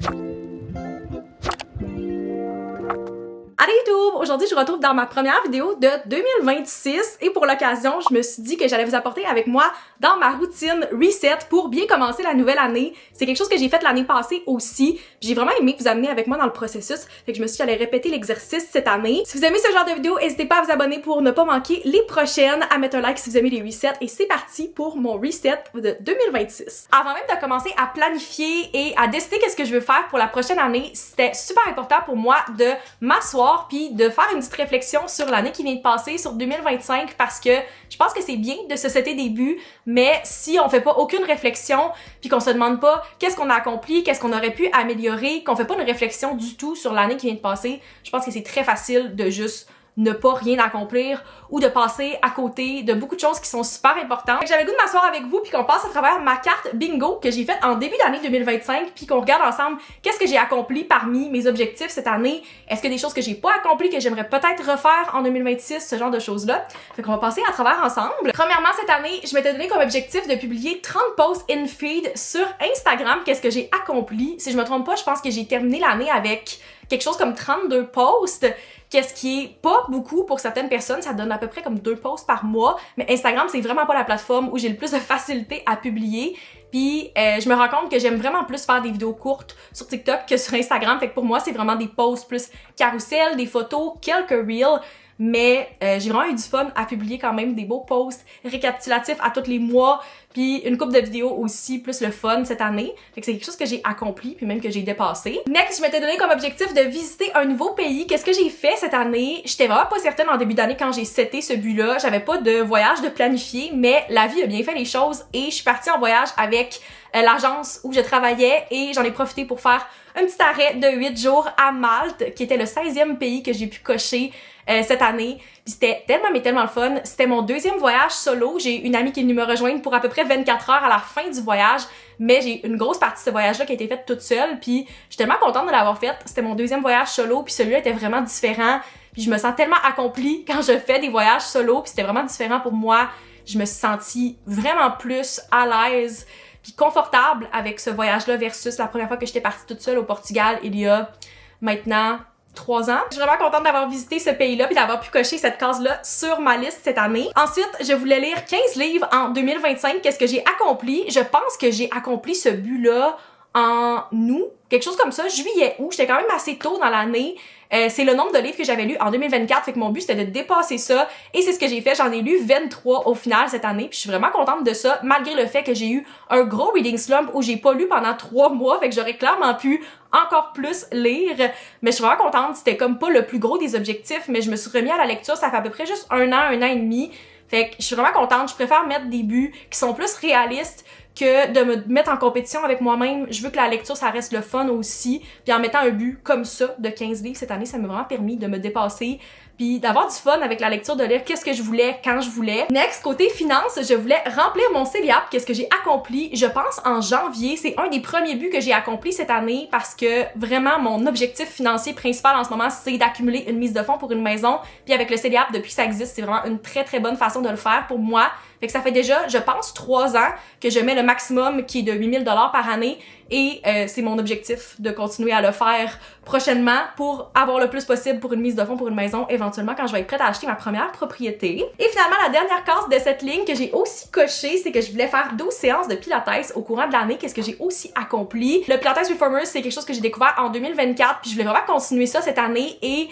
Allez YouTube! Aujourd'hui, je vous retrouve dans ma première vidéo de 2026 et pour l'occasion, je me suis dit que j'allais vous apporter avec moi dans ma routine reset pour bien commencer la nouvelle année. C'est quelque chose que j'ai fait l'année passée aussi. J'ai vraiment aimé vous amener avec moi dans le processus. Fait que je me suis dit que j'allais répéter l'exercice cette année. Si vous aimez ce genre de vidéo, n'hésitez pas à vous abonner pour ne pas manquer les prochaines, à mettre un like si vous aimez les resets et c'est parti pour mon reset de 2026. Avant même de commencer à planifier et à décider qu'est-ce que je veux faire pour la prochaine année, c'était super important pour moi de m'asseoir puis de faire une petite réflexion sur l'année qui vient de passer, sur 2025, parce que je pense que c'est bien de se setter des buts, mais si on fait pas aucune réflexion, puis qu'on se demande pas qu'est-ce qu'on a accompli, qu'est-ce qu'on aurait pu améliorer, qu'on fait pas une réflexion du tout sur l'année qui vient de passer, je pense que c'est très facile de juste ne pas rien accomplir ou de passer à côté de beaucoup de choses qui sont super importantes. J'avais le goût de m'asseoir avec vous puis qu'on passe à travers ma carte bingo que j'ai faite en début d'année 2025 puis qu'on regarde ensemble qu'est-ce que j'ai accompli parmi mes objectifs cette année. Est-ce qu'il y a des choses que j'ai pas accomplies que j'aimerais peut-être refaire en 2026, ce genre de choses-là. Fait qu'on va passer à travers ensemble. Premièrement, cette année, je m'étais donné comme objectif de publier 30 posts in feed sur Instagram. Qu'est-ce que j'ai accompli? Si je me trompe pas, je pense que j'ai terminé l'année avec quelque chose comme 32 posts. Qu'est-ce qui est pas beaucoup pour certaines personnes, ça donne à peu près comme 2 posts par mois, mais Instagram c'est vraiment pas la plateforme où j'ai le plus de facilité à publier. Puis je me rends compte que j'aime vraiment plus faire des vidéos courtes sur TikTok que sur Instagram, fait que pour moi c'est vraiment des posts plus carousel, des photos, quelques reels. Mais j'ai vraiment eu du fun à publier quand même des beaux posts récapitulatifs à tous les mois, puis une couple de vidéos aussi, plus le fun cette année. Fait que c'est quelque chose que j'ai accompli, puis même que j'ai dépassé. Next, je m'étais donné comme objectif de visiter un nouveau pays. Qu'est-ce que j'ai fait cette année? J'étais vraiment pas certaine en début d'année quand j'ai seté ce but-là. J'avais pas de voyage de planifier, mais la vie a bien fait les choses et je suis partie en voyage avec l'agence où je travaillais et j'en ai profité pour faire un petit arrêt de 8 jours à Malte, qui était le 16e pays que j'ai pu cocher cette année. Puis c'était tellement mais tellement le fun. C'était mon deuxième voyage solo. J'ai une amie qui est venue me rejoindre pour à peu près 24 heures à la fin du voyage, mais j'ai une grosse partie de ce voyage-là qui a été faite toute seule. Puis je suis tellement contente de l'avoir faite. C'était mon deuxième voyage solo, puis celui-là était vraiment différent. Puis je me sens tellement accomplie quand je fais des voyages solo, puis c'était vraiment différent pour moi. Je me suis sentie vraiment plus à l'aise puis confortable avec ce voyage-là versus la première fois que j'étais partie toute seule au Portugal il y a maintenant 3 ans. Je suis vraiment contente d'avoir visité ce pays-là puis d'avoir pu cocher cette case-là sur ma liste cette année. Ensuite, je voulais lire 15 livres en 2025. Qu'est-ce que j'ai accompli? Je pense que j'ai accompli ce but-là en août, quelque chose comme ça, juillet, août. J'étais quand même assez tôt dans l'année. C'est le nombre de livres que j'avais lus en 2024, fait que mon but c'était de dépasser ça et c'est ce que j'ai fait. J'en ai lu 23 au final cette année, puis je suis vraiment contente de ça malgré le fait que j'ai eu un gros reading slump où j'ai pas lu pendant 3 mois, fait que j'aurais clairement pu encore plus lire, mais je suis vraiment contente. C'était comme pas le plus gros des objectifs, mais je me suis remis à la lecture, ça fait à peu près juste un an et demi. Fait que je suis vraiment contente. Je préfère mettre des buts qui sont plus réalistes que de me mettre en compétition avec moi-même. Je veux que la lecture, ça reste le fun aussi. Puis en mettant un but comme ça de 15 livres cette année, ça m'a vraiment permis de me dépasser puis d'avoir du fun avec la lecture, de lire qu'est-ce que je voulais, quand je voulais. Next, côté finance, je voulais remplir mon CELIAP. Qu'est-ce que j'ai accompli? Je pense en janvier. C'est un des premiers buts que j'ai accompli cette année parce que vraiment, mon objectif financier principal en ce moment, c'est d'accumuler une mise de fonds pour une maison. Puis avec le CELIAP, depuis que ça existe, c'est vraiment une très très bonne façon de le faire pour moi. Fait que ça fait déjà, je pense, 3 ans que je mets le maximum qui est de 8 000 $ par année et c'est mon objectif de continuer à le faire prochainement pour avoir le plus possible pour une mise de fonds pour une maison éventuellement quand je vais être prête à acheter ma première propriété. Et finalement, la dernière case de cette ligne que j'ai aussi cochée, c'est que je voulais faire 12 séances de pilates au courant de l'année. Qu'est-ce que j'ai aussi accompli? Le Pilates Reformers, c'est quelque chose que j'ai découvert en 2024 puis je voulais vraiment continuer ça cette année et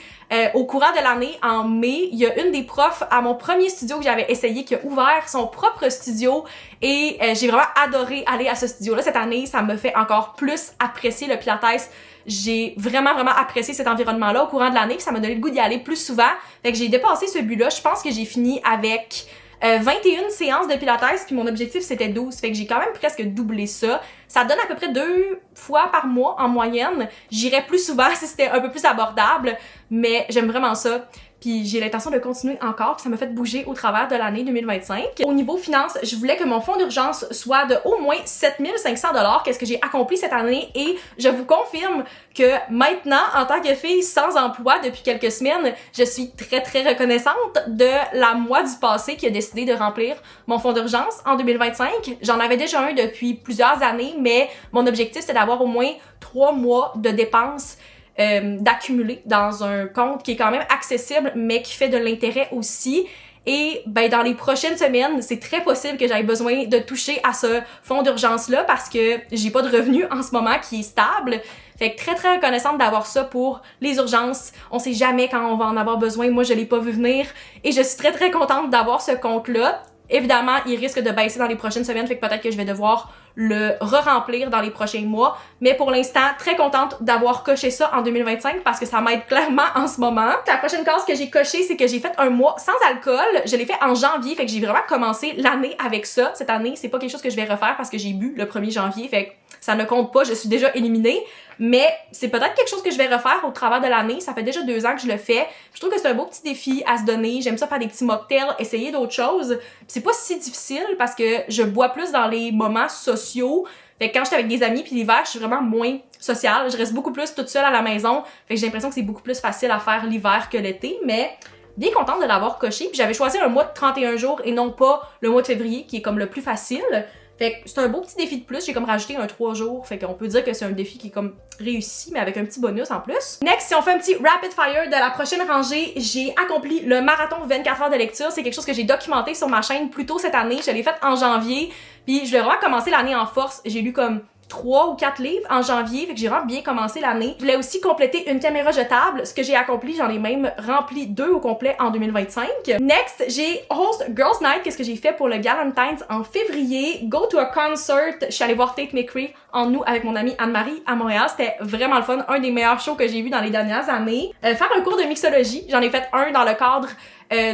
au courant de l'année, en mai, il y a une des profs à mon premier studio que j'avais essayé qui a ouvert son propre studio et j'ai vraiment adoré aller à ce studio-là cette année. Ça me fait encore plus apprécier le Pilates. J'ai vraiment apprécié cet environnement-là au courant de l'année, puis ça m'a donné le goût d'y aller plus souvent. Fait que j'ai dépassé ce but-là. Je pense que j'ai fini avec 21 séances de pilates, puis mon objectif c'était 12, fait que j'ai quand même presque doublé ça. Ça donne à peu près 2 fois par mois en moyenne. J'irais plus souvent si c'était un peu plus abordable, mais j'aime vraiment ça. Puis j'ai l'intention de continuer encore, puis ça m'a fait bouger au travers de l'année 2025. Au niveau finance, je voulais que mon fonds d'urgence soit de au moins 7 500 $. Qu'est-ce que j'ai accompli cette année? Et je vous confirme que maintenant, en tant que fille sans emploi depuis quelques semaines, je suis très reconnaissante de la moi du passé qui a décidé de remplir mon fonds d'urgence en 2025. J'en avais déjà un depuis plusieurs années, mais mon objectif c'est d'avoir au moins 3 mois de dépenses d'accumuler dans un compte qui est quand même accessible mais qui fait de l'intérêt aussi. Et ben dans les prochaines semaines, c'est très possible que j'aille besoin de toucher à ce fonds d'urgence-là parce que j'ai pas de revenu en ce moment qui est stable. Fait que très reconnaissante d'avoir ça pour les urgences. On sait jamais quand on va en avoir besoin. Moi, je l'ai pas vu venir et je suis très contente d'avoir ce compte-là. Évidemment, il risque de baisser dans les prochaines semaines, fait que peut-être que je vais devoir le re-remplir dans les prochains mois. Mais pour l'instant, très contente d'avoir coché ça en 2025 parce que ça m'aide clairement en ce moment. La prochaine case que j'ai cochée, c'est que j'ai fait un mois sans alcool. Je l'ai fait en janvier, fait que j'ai vraiment commencé l'année avec ça. Cette année, c'est pas quelque chose que je vais refaire parce que j'ai bu le 1er janvier, fait que ça ne compte pas, je suis déjà éliminée. Mais c'est peut-être quelque chose que je vais refaire au travers de l'année. Ça fait déjà 2 ans que je le fais. Je trouve que c'est un beau petit défi à se donner. J'aime ça faire des petits mocktails, essayer d'autres choses. C'est pas si difficile parce que je bois plus dans les moments sociaux. Fait que quand j'étais avec des amis puis l'hiver, je suis vraiment moins sociale. Je reste beaucoup plus toute seule à la maison. Fait que j'ai l'impression que c'est beaucoup plus facile à faire l'hiver que l'été. Mais bien contente de l'avoir coché. Puis j'avais choisi un mois de 31 jours et non pas le mois de février qui est comme le plus facile. Fait que c'est un beau petit défi de plus, j'ai comme rajouté un 3 jours, fait qu'on peut dire que c'est un défi qui est comme réussi, mais avec un petit bonus en plus. Next, si on fait un petit rapid fire de la prochaine rangée, j'ai accompli le marathon 24 heures de lecture. C'est quelque chose que j'ai documenté sur ma chaîne plus tôt cette année, je l'ai fait en janvier, puis je vais vraiment commencer l'année en force. J'ai lu comme 3 ou 4 livres en janvier, fait que j'ai vraiment bien commencé l'année. Je voulais aussi compléter une caméra jetable, ce que j'ai accompli, j'en ai même rempli 2 au complet en 2025. Next, j'ai host Girls Night, qu'est-ce que j'ai fait pour le Galentine's en février. Go to a concert, je suis allée voir Tate McRae en août avec mon amie Anne-Marie à Montréal, c'était vraiment le fun, un des meilleurs shows que j'ai vu dans les dernières années. Faire un cours de mixologie, j'en ai fait un dans le cadre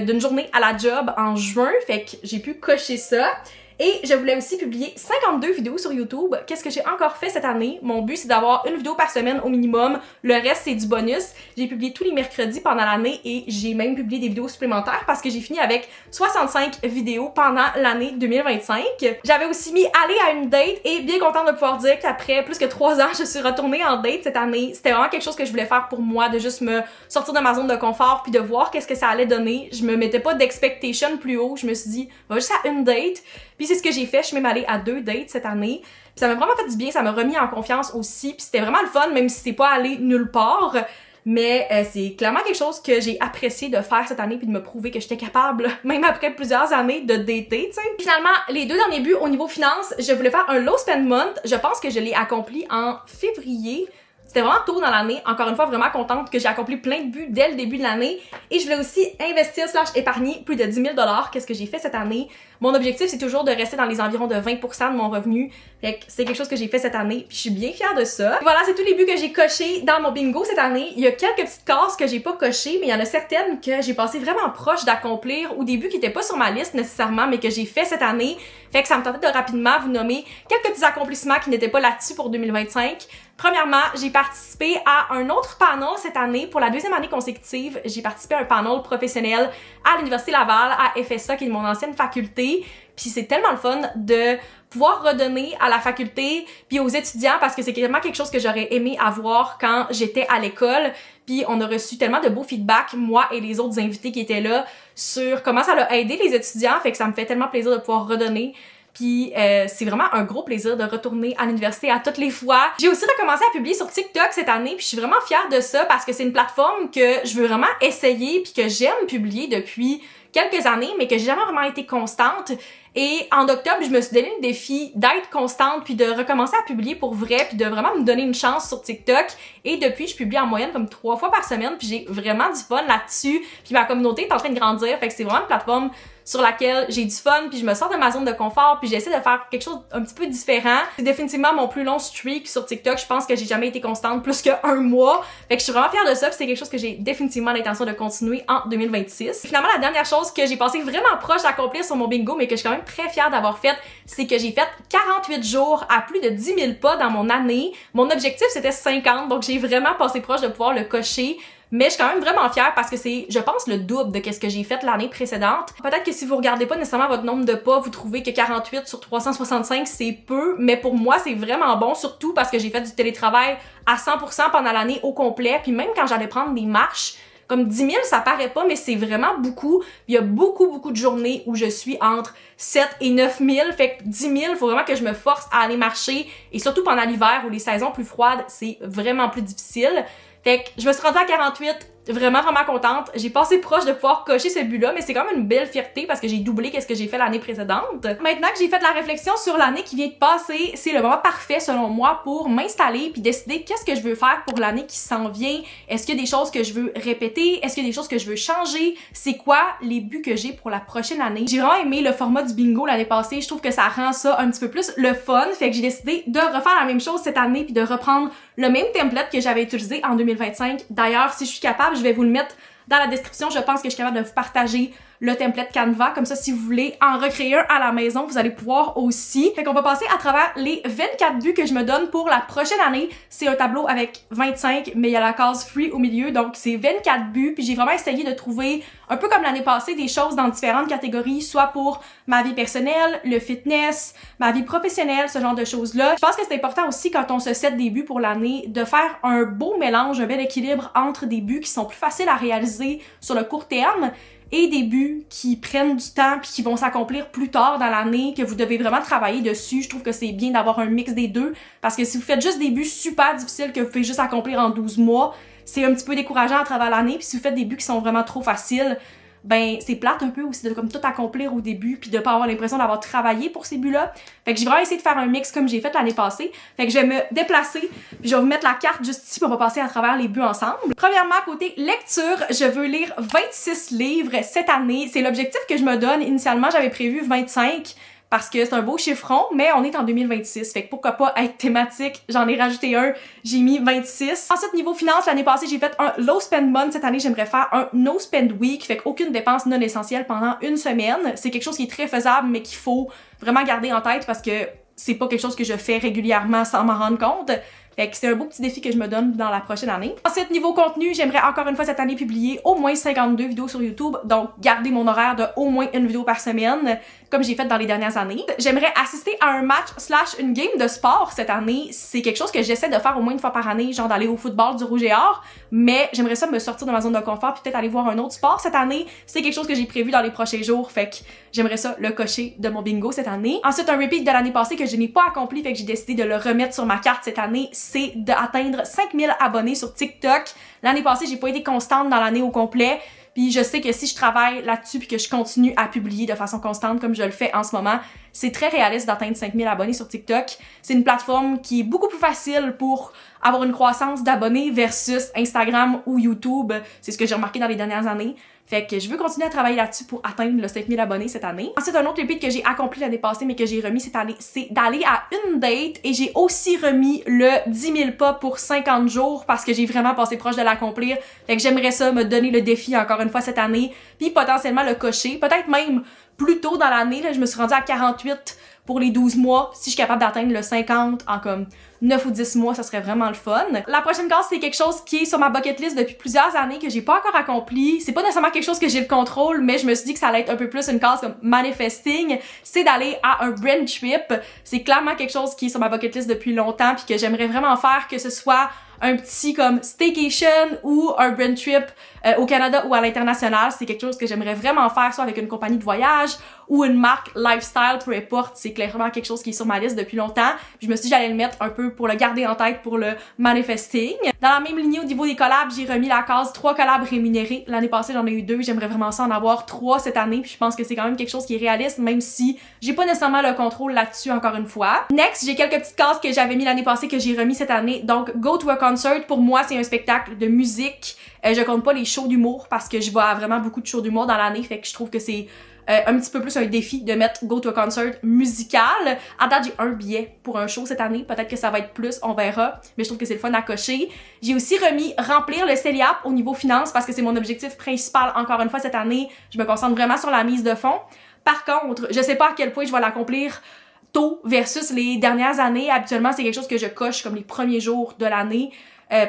d'une journée à la job en juin, fait que j'ai pu cocher ça. Et je voulais aussi publier 52 vidéos sur YouTube. Qu'est-ce que j'ai encore fait cette année? Mon but, c'est d'avoir une vidéo par semaine au minimum. Le reste, c'est du bonus. J'ai publié tous les mercredis pendant l'année et j'ai même publié des vidéos supplémentaires parce que j'ai fini avec 65 vidéos pendant l'année 2025. J'avais aussi mis aller à une date et bien contente de pouvoir dire qu'après plus que 3 ans, je suis retournée en date cette année. C'était vraiment quelque chose que je voulais faire pour moi, de juste me sortir de ma zone de confort puis de voir qu'est-ce que ça allait donner. Je me mettais pas d'expectation plus haut. Je me suis dit, va juste à une date. Puis c'est ce que j'ai fait, je suis même allée à 2 dates cette année. Puis ça m'a vraiment fait du bien, ça m'a remis en confiance aussi. Puis c'était vraiment le fun, même si c'est pas allé nulle part. Mais c'est clairement quelque chose que j'ai apprécié de faire cette année puis de me prouver que j'étais capable, même après plusieurs années, de dater, tu sais. Finalement, les 2 derniers buts au niveau finance, je voulais faire un low spend month. Je pense que je l'ai accompli en février. C'était vraiment tôt dans l'année. Encore une fois, vraiment contente que j'ai accompli plein de buts dès le début de l'année. Et je voulais aussi investir / épargner plus de 10 000 $. Qu'est-ce que j'ai fait cette année? Mon objectif, c'est toujours de rester dans les environs de 20% de mon revenu. Fait que c'est quelque chose que j'ai fait cette année. Puis je suis bien fière de ça. Et voilà, c'est tous les buts que j'ai cochés dans mon bingo cette année. Il y a quelques petites cases que j'ai pas cochées, mais il y en a certaines que j'ai passé vraiment proche d'accomplir ou des buts qui étaient pas sur ma liste nécessairement, mais que j'ai fait cette année. Fait que ça me tentait de rapidement vous nommer quelques petits accomplissements qui n'étaient pas là-dessus pour 2025. Premièrement, j'ai participé à un autre panel cette année. Pour la 2e année consécutive, j'ai participé à un panel professionnel à l'Université Laval, à FSA, qui est mon ancienne faculté. Puis c'est tellement le fun de pouvoir redonner à la faculté puis aux étudiants parce que c'est vraiment quelque chose que j'aurais aimé avoir quand j'étais à l'école. Puis on a reçu tellement de beaux feedbacks, moi et les autres invités qui étaient là, sur comment ça a aidé les étudiants. Fait que ça me fait tellement plaisir de pouvoir redonner. Puis c'est vraiment un gros plaisir de retourner à l'université à toutes les fois. J'ai aussi recommencé à publier sur TikTok cette année, puis je suis vraiment fière de ça parce que c'est une plateforme que je veux vraiment essayer puis que j'aime publier depuis quelques années, mais que j'ai jamais vraiment été constante. Et en octobre, je me suis donné le défi d'être constante puis de recommencer à publier pour vrai puis de vraiment me donner une chance sur TikTok. Et depuis, je publie en moyenne comme 3 fois par semaine puis j'ai vraiment du fun là-dessus. Puis ma communauté est en train de grandir, fait que c'est vraiment une plateforme sur laquelle j'ai du fun puis je me sors de ma zone de confort puis j'essaie de faire quelque chose un petit peu différent. C'est définitivement mon plus long streak sur TikTok. Je pense que j'ai jamais été constante plus que 1 mois. Fait que je suis vraiment fière de ça puis c'est quelque chose que j'ai définitivement l'intention de continuer en 2026. Finalement, la dernière chose que j'ai passé vraiment proche d'accomplir sur mon bingo mais que je suis quand même très fière d'avoir fait, c'est que j'ai fait 48 jours à plus de 10 000 pas dans mon année. Mon objectif, c'était 50, donc j'ai vraiment passé proche de pouvoir le cocher. Mais je suis quand même vraiment fière parce que c'est, je pense, le double de qu'est-ce que j'ai fait l'année précédente. Peut-être que si vous regardez pas nécessairement votre nombre de pas, vous trouvez que 48 sur 365, c'est peu. Mais pour moi, c'est vraiment bon, surtout parce que j'ai fait du télétravail à 100% pendant l'année au complet. Puis même quand j'allais prendre des marches, Comme 10 000, ça paraît pas, mais c'est vraiment beaucoup. Il y a beaucoup de journées où je suis entre 7 et 9 000. Fait que 10 000, faut vraiment que je me force à aller marcher. Et surtout pendant l'hiver ou les saisons plus froides, c'est vraiment plus difficile. Fait que je me suis rendue à 48, vraiment contente. J'ai passé proche de pouvoir cocher ce but-là, mais c'est quand même une belle fierté parce que j'ai doublé qu'est-ce que j'ai fait l'année précédente. Maintenant que j'ai fait la réflexion sur l'année qui vient de passer, c'est le moment parfait selon moi pour m'installer puis décider qu'est-ce que je veux faire pour l'année qui s'en vient. Est-ce qu'il y a des choses que je veux répéter? Est-ce qu'il y a des choses que je veux changer? C'est quoi les buts que j'ai pour la prochaine année? J'ai vraiment aimé le format du bingo l'année passée. Je trouve que ça rend ça un petit peu plus le fun. Fait que j'ai décidé de refaire la même chose cette année puis de reprendre le même template que j'avais utilisé en 2025. D'ailleurs, si je suis capable, je vais vous le mettre dans la description. Je pense que je suis capable de vous partager le template Canva. Comme ça, si vous voulez en recréer un à la maison, vous allez pouvoir aussi. Fait qu'on va passer à travers les 24 buts que je me donne pour la prochaine année. C'est un tableau avec 25, mais il y a la case free au milieu. Donc, c'est 24 buts. Puis j'ai vraiment essayé de trouver, un peu comme l'année passée, des choses dans différentes catégories, soit pour ma vie personnelle, le fitness, ma vie professionnelle, ce genre de choses-là. Je pense que c'est important aussi quand on se set des buts pour l'année de faire un beau mélange, un bel équilibre entre des buts qui sont plus faciles à réaliser sur le court terme et des buts qui prennent du temps puis qui vont s'accomplir plus tard dans l'année, que vous devez vraiment travailler dessus. Je trouve que c'est bien d'avoir un mix des deux parce que si vous faites juste des buts super difficiles que vous pouvez juste accomplir en 12 mois, c'est un petit peu décourageant à travers l'année. Puis si vous faites des buts qui sont vraiment trop faciles, ben c'est plate un peu aussi de comme tout accomplir au début puis de pas avoir l'impression d'avoir travaillé pour ces buts-là. Fait que j'ai vraiment essayé de faire un mix comme j'ai fait l'année passée. Fait que je vais me déplacer puis je vais vous mettre la carte juste ici puis on va passer à travers les buts ensemble. Premièrement, côté lecture, je veux lire 26 livres cette année. C'est l'objectif que je me donne. Initialement, j'avais prévu 25 parce que c'est un beau chiffron, mais on est en 2026, fait que pourquoi pas être thématique, j'en ai rajouté un, j'ai mis 26. Ensuite, niveau finance, l'année passée, j'ai fait un low spend month, cette année, j'aimerais faire un no spend week, fait qu'aucune dépense non essentielle pendant une semaine. C'est quelque chose qui est très faisable, mais qu'il faut vraiment garder en tête parce que c'est pas quelque chose que je fais régulièrement sans m'en rendre compte. Fait que c'est un beau petit défi que je me donne dans la prochaine année. Ensuite, niveau contenu, j'aimerais encore une fois cette année publier au moins 52 vidéos sur YouTube, donc garder mon horaire de au moins une vidéo par semaine, comme j'ai fait dans les dernières années. J'aimerais assister à un match / une game de sport cette année. C'est quelque chose que j'essaie de faire au moins une fois par année, genre d'aller au football du Rouge et Or, mais j'aimerais ça me sortir de ma zone de confort puis peut-être aller voir un autre sport cette année. C'est quelque chose que j'ai prévu dans les prochains jours, fait que j'aimerais ça le cocher de mon bingo cette année. Ensuite, un repeat de l'année passée que je n'ai pas accompli, fait que j'ai décidé de le remettre sur ma carte cette année, c'est d'atteindre 5000 abonnés sur TikTok. L'année passée, j'ai pas été constante dans l'année au complet. Puis je sais que si je travaille là-dessus puis que je continue à publier de façon constante comme je le fais en ce moment, c'est très réaliste d'atteindre 5000 abonnés sur TikTok. C'est une plateforme qui est beaucoup plus facile pour avoir une croissance d'abonnés versus Instagram ou YouTube. C'est ce que j'ai remarqué dans les dernières années. Fait que je veux continuer à travailler là-dessus pour atteindre le 5000 abonnés cette année. Ensuite, un autre repeat que j'ai accompli l'année passée mais que j'ai remis cette année, c'est d'aller à une date et j'ai aussi remis le 10 000 pas pour 50 jours parce que j'ai vraiment passé proche de l'accomplir. Fait que j'aimerais ça me donner le défi encore une fois cette année puis potentiellement le cocher. Peut-être même plus tôt dans l'année, là, je me suis rendue à 48 pour les 12 mois. Si je suis capable d'atteindre le 50 en comme 9 ou 10 mois, ça serait vraiment le fun. La prochaine case, c'est quelque chose qui est sur ma bucket list depuis plusieurs années que j'ai pas encore accompli. C'est pas nécessairement quelque chose que j'ai le contrôle, mais je me suis dit que ça allait être un peu plus une case comme manifesting. C'est d'aller à un brand trip. C'est clairement quelque chose qui est sur ma bucket list depuis longtemps puis que j'aimerais vraiment faire, que ce soit un petit comme staycation ou un brand trip au Canada ou à l'international. C'est quelque chose que j'aimerais vraiment faire, soit avec une compagnie de voyage ou une marque lifestyle, peu importe. C'est clairement quelque chose qui est sur ma liste depuis longtemps. Puis je me suis dit j'allais le mettre un peu pour le garder en tête pour le manifesting. Dans la même lignée au niveau des collabs, j'ai remis la case 3 collabs rémunérés. L'année passée, j'en ai eu 2. J'aimerais vraiment ça en avoir 3 cette année. Puis je pense que c'est quand même quelque chose qui est réaliste, même si j'ai pas nécessairement le contrôle là-dessus encore une fois. Next, j'ai quelques petites cases que j'avais mis l'année passée que j'ai remis cette année. Donc, go to a concert, pour moi, c'est un spectacle de musique. Je compte pas les shows d'humour parce que je vois vraiment beaucoup de shows d'humour dans l'année. Fait que je trouve que c'est un petit peu plus un défi de mettre go to a concert musical. À date, j'ai un billet pour un show cette année. Peut-être que ça va être plus, on verra. Mais je trouve que c'est le fun à cocher. J'ai aussi remis remplir le CELIAP au niveau finance parce que c'est mon objectif principal encore une fois cette année. Je me concentre vraiment sur la mise de fonds. Par contre, je sais pas à quel point je vais l'accomplir tôt versus les dernières années. Habituellement, c'est quelque chose que je coche comme les premiers jours de l'année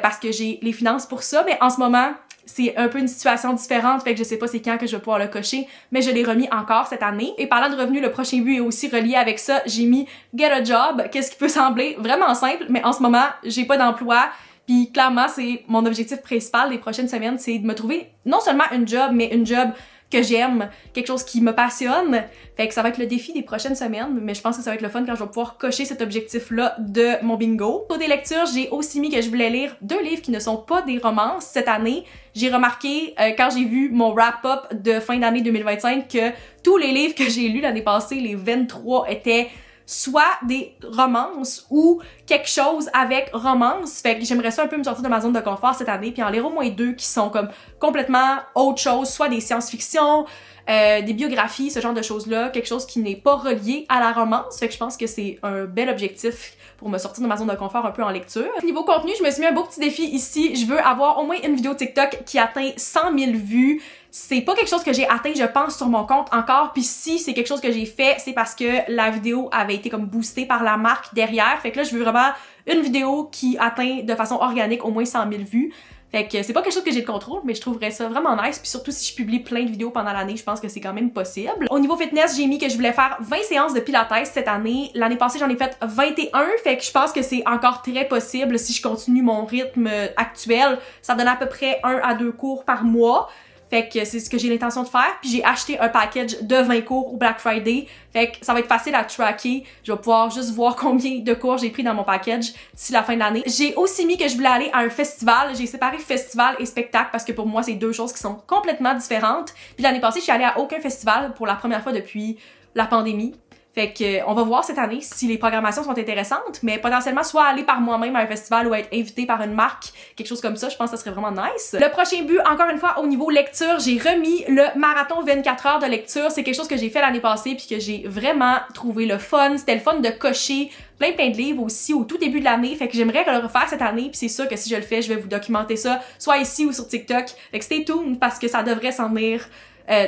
parce que j'ai les finances pour ça. Mais en ce moment, c'est un peu une situation différente, fait que je sais pas c'est quand que je vais pouvoir le cocher, mais je l'ai remis encore cette année. Et parlant de revenus, le prochain but est aussi relié avec ça. J'ai mis get a job, qu'est-ce qui peut sembler vraiment simple, mais en ce moment, j'ai pas d'emploi. Puis clairement, c'est mon objectif principal des prochaines semaines, c'est de me trouver non seulement une job, mais une job que j'aime, quelque chose qui me passionne. Fait que ça va être le défi des prochaines semaines, mais je pense que ça va être le fun quand je vais pouvoir cocher cet objectif-là de mon bingo. Côté lecture, j'ai aussi mis que je voulais lire 2 livres qui ne sont pas des romances cette année. J'ai remarqué, quand j'ai vu mon wrap-up de fin d'année 2025, que tous les livres que j'ai lus l'année passée, les 23, étaient soit des romances ou quelque chose avec romance. Fait que j'aimerais ça un peu me sortir de ma zone de confort cette année puis en lire au moins 2 qui sont comme complètement autre chose, soit des science-fiction, des biographies, ce genre de choses-là, quelque chose qui n'est pas relié à la romance. Fait que je pense que c'est un bel objectif pour me sortir de ma zone de confort un peu en lecture. Niveau contenu, je me suis mis un beau petit défi ici. Je veux avoir au moins une vidéo TikTok qui atteint 100 000 vues. C'est pas quelque chose que j'ai atteint, je pense, sur mon compte encore. Puis si c'est quelque chose que j'ai fait, c'est parce que la vidéo avait été comme boostée par la marque derrière. Fait que là, je veux vraiment une vidéo qui atteint de façon organique au moins 100 000 vues. Fait que c'est pas quelque chose que j'ai de contrôle, mais je trouverais ça vraiment nice. Puis surtout si je publie plein de vidéos pendant l'année, je pense que c'est quand même possible. Au niveau fitness, j'ai mis que je voulais faire 20 séances de pilates cette année. L'année passée, j'en ai fait 21. Fait que je pense que c'est encore très possible si je continue mon rythme actuel. Ça donne à peu près 1 à 2 cours par mois. Fait que c'est ce que j'ai l'intention de faire. Puis j'ai acheté un package de 20 cours au Black Friday. Fait que ça va être facile à tracker. Je vais pouvoir juste voir combien de cours j'ai pris dans mon package d'ici la fin de l'année. J'ai aussi mis que je voulais aller à un festival. J'ai séparé festival et spectacle parce que pour moi, c'est 2 choses qui sont complètement différentes. Puis l'année passée, je suis allée à aucun festival pour la première fois depuis la pandémie. Fait que on va voir cette année si les programmations sont intéressantes, mais potentiellement soit aller par moi-même à un festival ou être invité par une marque, quelque chose comme ça, je pense que ça serait vraiment nice. Le prochain but, encore une fois, au niveau lecture, j'ai remis le marathon 24 heures de lecture. C'est quelque chose que j'ai fait l'année passée puis que j'ai vraiment trouvé le fun. C'était le fun de cocher plein de livres aussi au tout début de l'année. Fait que j'aimerais le refaire cette année puis c'est sûr que si je le fais, je vais vous documenter ça, soit ici ou sur TikTok. Fait que stay tuned parce que ça devrait s'en venir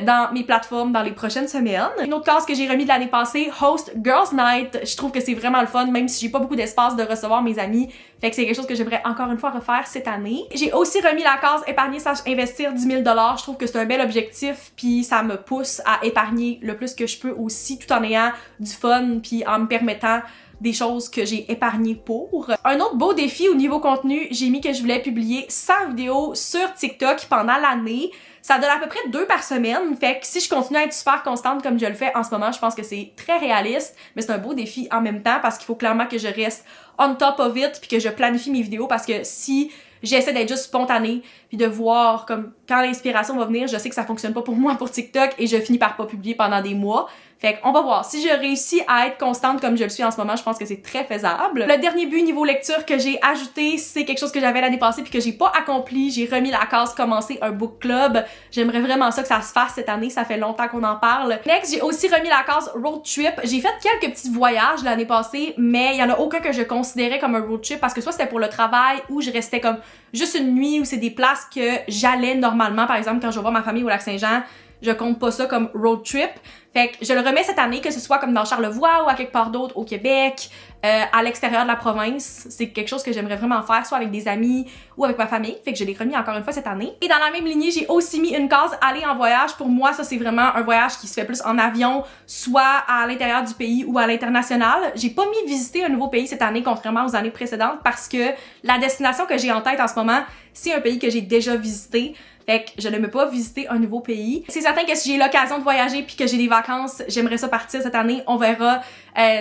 dans mes plateformes dans les prochaines semaines. Une autre classe que j'ai remis de l'année passée, Host Girls Night. Je trouve que c'est vraiment le fun, même si j'ai pas beaucoup d'espace de recevoir mes amis. Fait que c'est quelque chose que j'aimerais encore une fois refaire cette année. J'ai aussi remis la case épargner/investir 10 000 $. Je trouve que c'est un bel objectif, puis ça me pousse à épargner le plus que je peux aussi, tout en ayant du fun, puis en me permettant des choses que j'ai épargnées pour. Un autre beau défi au niveau contenu, j'ai mis que je voulais publier 100 vidéos sur TikTok pendant l'année. Ça donne à peu près 2 par semaine, fait que si je continue à être super constante comme je le fais en ce moment, je pense que c'est très réaliste, mais c'est un beau défi en même temps parce qu'il faut clairement que je reste on top of it puis que je planifie mes vidéos parce que si j'essaie d'être juste spontanée puis de voir comme quand l'inspiration va venir, je sais que ça fonctionne pas pour moi pour TikTok et je finis par pas publier pendant des mois. Fait qu'on va voir. Si je réussis à être constante comme je le suis en ce moment, je pense que c'est très faisable. Le dernier but niveau lecture que j'ai ajouté, c'est quelque chose que j'avais l'année passée puis que j'ai pas accompli. J'ai remis la case commencer un book club. J'aimerais vraiment ça que ça se fasse cette année. Ça fait longtemps qu'on en parle. Next, j'ai aussi remis la case road trip. J'ai fait quelques petits voyages l'année passée, mais il y en a aucun que je considérais comme un road trip parce que soit c'était pour le travail ou je restais comme juste une nuit ou c'est des places que j'allais normalement. Par exemple, quand je vais voir ma famille au Lac-Saint-Jean, je compte pas ça comme road trip. Fait que je le remets cette année, que ce soit comme dans Charlevoix ou à quelque part d'autre au Québec, à l'extérieur de la province. C'est quelque chose que j'aimerais vraiment faire, soit avec des amis ou avec ma famille. Fait que je l'ai remis encore une fois cette année. Et dans la même lignée, j'ai aussi mis une case aller en voyage. Pour moi, ça c'est vraiment un voyage qui se fait plus en avion, soit à l'intérieur du pays ou à l'international. J'ai pas mis visiter un nouveau pays cette année, contrairement aux années précédentes, parce que la destination que j'ai en tête en ce moment, c'est un pays que j'ai déjà visité. Fait que je n'aime pas visiter un nouveau pays. C'est certain que si j'ai l'occasion de voyager puis que j'ai des vacances, j'aimerais ça partir cette année. On verra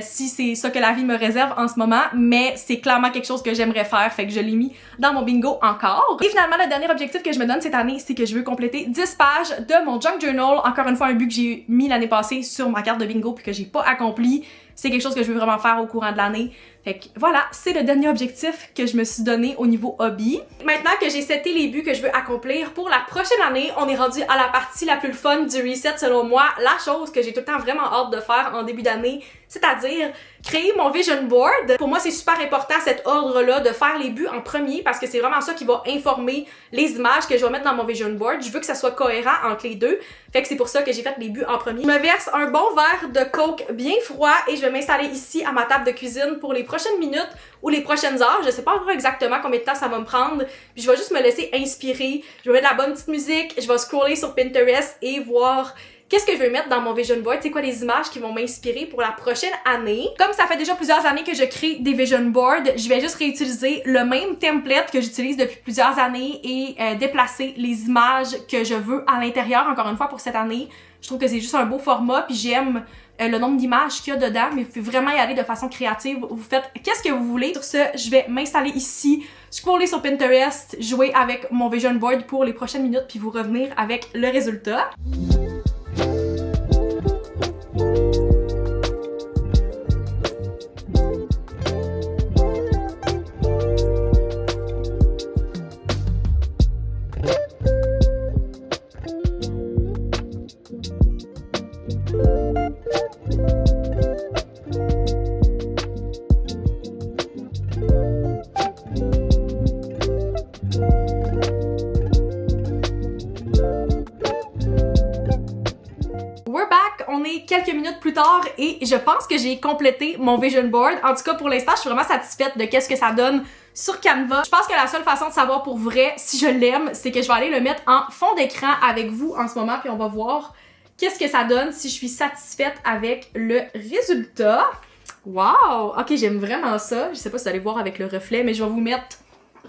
si c'est ça que la vie me réserve en ce moment, mais c'est clairement quelque chose que j'aimerais faire, fait que je l'ai mis dans mon bingo encore. Et finalement, le dernier objectif que je me donne cette année, c'est que je veux compléter 10 pages de mon junk journal. Encore une fois, un but que j'ai mis l'année passée sur ma carte de bingo puis que j'ai pas accompli. C'est quelque chose que je veux vraiment faire au courant de l'année. Fait que voilà, c'est le dernier objectif que je me suis donné au niveau hobby. Maintenant que j'ai seté les buts que je veux accomplir pour la prochaine année, on est rendu à la partie la plus fun du reset selon moi. La chose que j'ai tout le temps vraiment hâte de faire en début d'année, c'est-à-dire créer mon vision board. Pour moi, c'est super important cet ordre-là de faire les buts en premier parce que c'est vraiment ça qui va informer les images que je vais mettre dans mon vision board. Je veux que ça soit cohérent entre les deux. Fait que c'est pour ça que j'ai fait les buts en premier. Je me verse un bon verre de Coke bien froid et je vais m'installer ici à ma table de cuisine pour les prochaines minutes ou les prochaines heures. Je sais pas encore exactement combien de temps ça va me prendre. Puis je vais juste me laisser inspirer. Je vais mettre de la bonne petite musique. Je vais scroller sur Pinterest et voir qu'est-ce que je veux mettre dans mon vision board, c'est quoi les images qui vont m'inspirer pour la prochaine année. Comme ça fait déjà plusieurs années que je crée des vision boards, je vais juste réutiliser le même template que j'utilise depuis plusieurs années et déplacer les images que je veux à l'intérieur, encore une fois pour cette année. Je trouve que c'est juste un beau format, puis j'aime le nombre d'images qu'il y a dedans, mais vous pouvez vraiment y aller de façon créative. Vous faites qu'est-ce que vous voulez. Sur ce, je vais m'installer ici, scroller sur Pinterest, jouer avec mon vision board pour les prochaines minutes, puis vous revenir avec le résultat. On est quelques minutes plus tard et je pense que j'ai complété mon vision board. En tout cas, pour l'instant, je suis vraiment satisfaite de qu'est-ce que ça donne sur Canva. Je pense que la seule façon de savoir pour vrai si je l'aime, c'est que je vais aller le mettre en fond d'écran avec vous en ce moment, puis on va voir qu'est-ce que ça donne si je suis satisfaite avec le résultat. Wow! Ok, j'aime vraiment ça. Je sais pas si vous allez voir avec le reflet, mais je vais vous mettre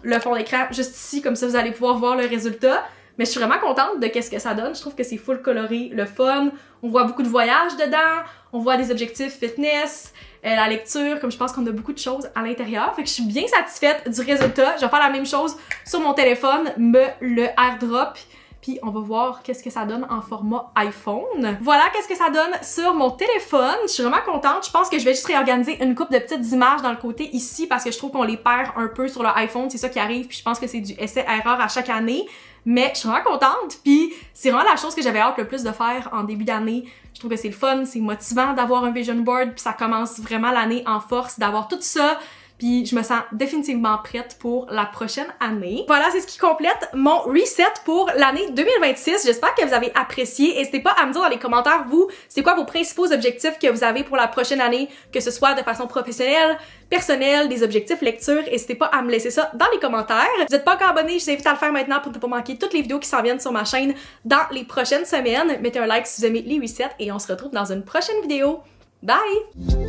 le fond d'écran juste ici, comme ça vous allez pouvoir voir le résultat. Mais je suis vraiment contente de qu'est-ce que ça donne. Je trouve que c'est full coloré, le fun. On voit beaucoup de voyages dedans. On voit des objectifs fitness, la lecture, comme je pense qu'on a beaucoup de choses à l'intérieur. Fait que je suis bien satisfaite du résultat. Je vais faire la même chose sur mon téléphone, me le airdrop. Puis on va voir qu'est-ce que ça donne en format iPhone. Voilà qu'est-ce que ça donne sur mon téléphone. Je suis vraiment contente. Je pense que je vais juste réorganiser une couple de petites images dans le côté ici parce que je trouve qu'on les perd un peu sur le iPhone. C'est ça qui arrive. Puis je pense que c'est du essai-erreur à chaque année. Mais je suis vraiment contente, puis c'est vraiment la chose que j'avais hâte le plus de faire en début d'année. Je trouve que c'est le fun, c'est motivant d'avoir un vision board, puis ça commence vraiment l'année en force, d'avoir tout ça. Puis je me sens définitivement prête pour la prochaine année. Voilà, c'est ce qui complète mon reset pour l'année 2026. J'espère que vous avez apprécié. N'hésitez pas à me dire dans les commentaires, vous, c'est quoi vos principaux objectifs que vous avez pour la prochaine année, que ce soit de façon professionnelle, personnelle, des objectifs lecture. N'hésitez pas à me laisser ça dans les commentaires. Si vous n'êtes pas encore abonné, je vous invite à le faire maintenant pour ne pas manquer toutes les vidéos qui s'en viennent sur ma chaîne dans les prochaines semaines. Mettez un like si vous aimez les resets et on se retrouve dans une prochaine vidéo. Bye!